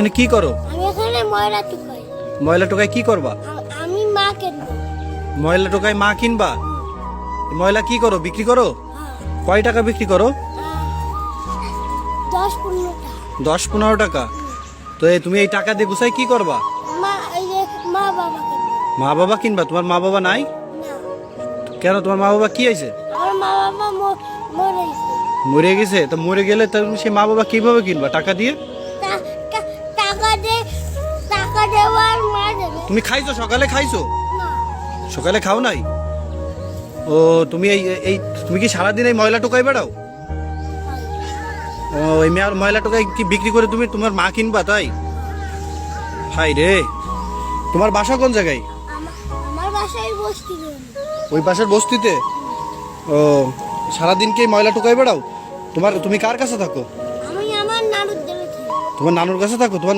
এখানে কি করো? আমি এখানে ময়লা টুকাই। ময়লা টোকাই কি করবা? আমি মা কিনবো। ময়লা টোকাই মা কিনবা? ময়লা কি করো, বিক্রি করো? কয় টাকা বিক্রি করো? 10-15 টাকা। 10-15 টাকা। তো তুমি এই টাকা দিয়ে গুছাই কি করবা? মা এই যে মা বাবা কিনবো। মা বাবা কিনবা? তোমার মা বাবা নাই না, কেন? তোমার মা বাবা কি হয়েছে? আমার মা বাবা মরে গেছে। মরে গেছে? তো মরে গেলে তুমি সে মা বাবা কিভাবে কিনবা? টাকা দিয়ে? টাকা দেওয়ার মা দেবে তুমি খাইছো? সকালে খাইছো? না। সকালে খাও নাই? ও তুমি এই এই তুমি কি সারাদিন এই ময়লা টোকাই বেড়াও? ও এই ময়লা টোকাই কি বিক্রি করে তুমি তোমার মা কিনবা তাই? হাই রে, তোমার বাসা কোন জায়গায়? আমার বাসায় বসতি। ওই পাশের বস্তিতে? ও সারাদিন কি এই ময়লা টোকাই বেড়াও? তুমি কার কাছে থাকো? আমি আমার নানুর দেবে। তোমার নানুর কাছে থাকো? তোমার